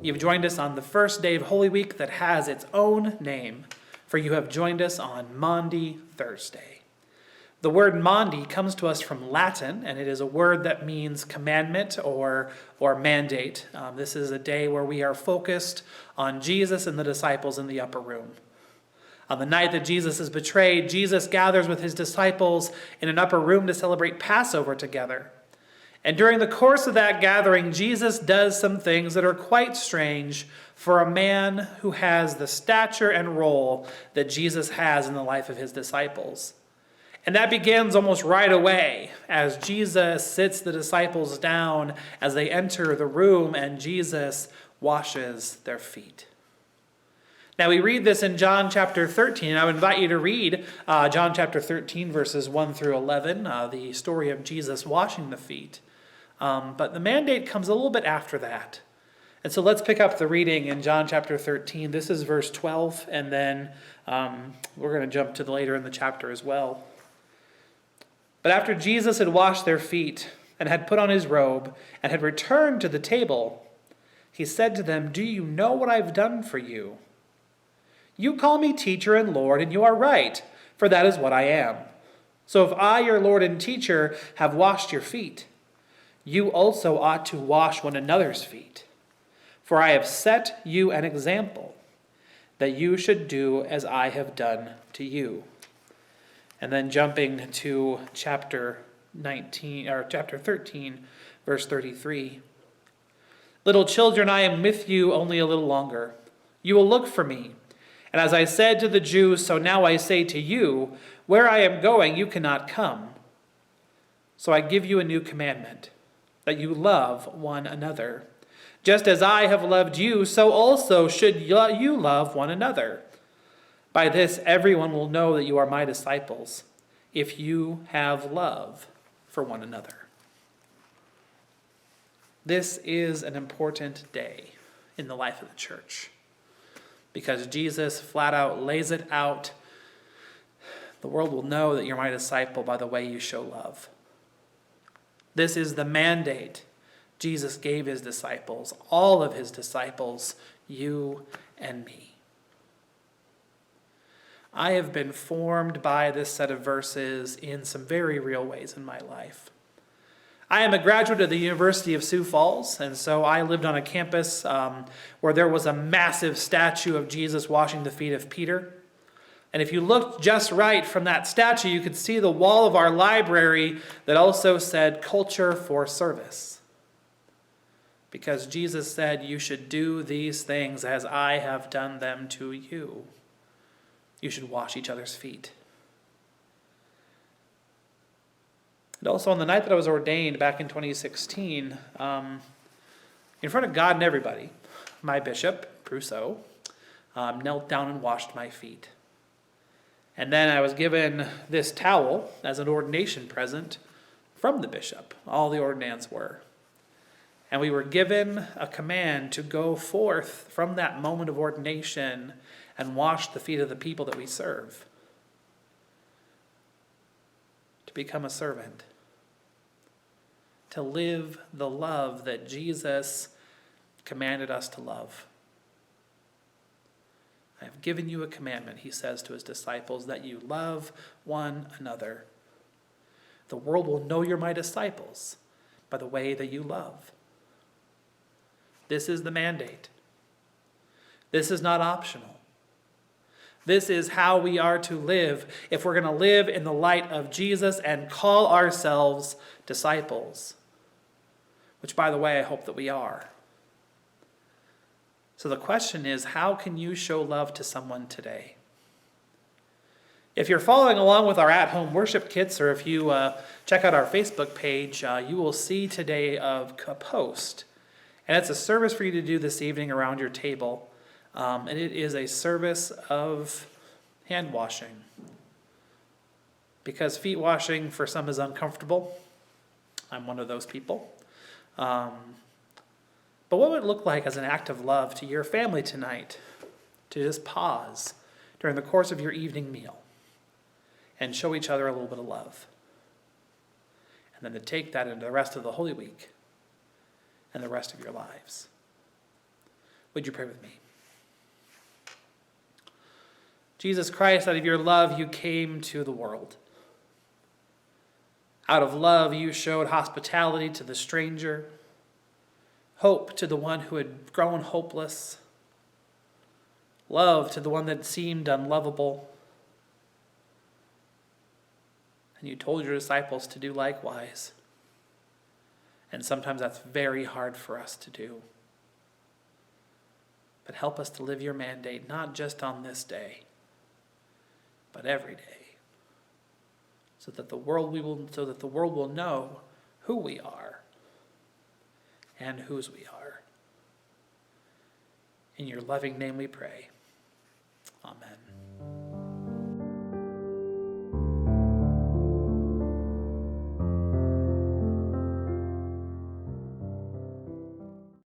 You've joined us on the first day of Holy Week that has its own name, for you have joined us on Maundy Thursday. The word Maundy comes to us from Latin, and it is a word that means commandment or mandate. This is a day where we are focused on Jesus and the disciples in the upper room. On the night that Jesus is betrayed, Jesus gathers with his disciples in an upper room to celebrate Passover together. And during the course of that gathering, Jesus does some things that are quite strange for a man who has the stature and role that Jesus has in the life of his disciples. And that begins almost right away as Jesus sits the disciples down as they enter the room and Jesus washes their feet. Now we read this in John chapter 13. I would invite you to read John chapter 13 verses 1 through 11, the story of Jesus washing the feet. But the mandate comes a little bit after that. And so let's pick up the reading in John chapter 13. This is verse 12, and then we're going to jump to later in the chapter as well. But after Jesus had washed their feet and had put on his robe and had returned to the table, he said to them, "Do you know what I've done for you? You call me teacher and Lord, and you are right, for that is what I am. So if I, your Lord and teacher, have washed your feet, you also ought to wash one another's feet. For I have set you an example, that you should do as I have done to you." And then jumping to chapter 13, verse 33. "Little children, I am with you only a little longer. You will look for me. And as I said to the Jews, so now I say to you, where I am going, you cannot come. So I give you a new commandment, that you love one another. Just as I have loved you, so also should you love one another. By this, everyone will know that you are my disciples, if you have love for one another." This is an important day in the life of the church, because Jesus flat out lays it out. The world will know that you're my disciple by the way you show love. This is the mandate Jesus gave his disciples, all of his disciples, you and me. I have been formed by this set of verses in some very real ways in my life. I am a graduate of the University of Sioux Falls, and so I lived on a campus where there was a massive statue of Jesus washing the feet of Peter. And if you looked just right from that statue, you could see the wall of our library that also said "Culture for Service." Because Jesus said, "You should do these things as I have done them to you." You should wash each other's feet. And also on the night that I was ordained back in 2016, in front of God and everybody, my bishop, Prousseau, knelt down and washed my feet. And then I was given this towel as an ordination present from the bishop. All the ordinands were. And we were given a command to go forth from that moment of ordination and wash the feet of the people that we serve. To become a servant. To live the love that Jesus commanded us to love. "I have given you a commandment," he says to his disciples, "that you love one another. The world will know you're my disciples by the way that you love." This is the mandate. This is not optional. This is how we are to live if we're going to live in the light of Jesus and call ourselves disciples. Which, by the way, I hope that we are. So the question is, how can you show love to someone today? If you're following along with our at-home worship kits, or if you check out our Facebook page, you will see today a post. And it's a service for you to do this evening around your table. And it is a service of hand washing. Because feet washing for some is uncomfortable. I'm one of those people. But what would it look like as an act of love to your family tonight to just pause during the course of your evening meal and show each other a little bit of love? And then to take that into the rest of the Holy Week and the rest of your lives. Would you pray with me? Jesus Christ, out of your love, you came to the world. Out of love, you showed hospitality to the stranger, hope to the one who had grown hopeless, love to the one that seemed unlovable. And you told your disciples to do likewise. And sometimes that's very hard for us to do. But help us to live your mandate, not just on this day, but every day, so that the world will know who we are and whose we are. In your loving name we pray. Amen.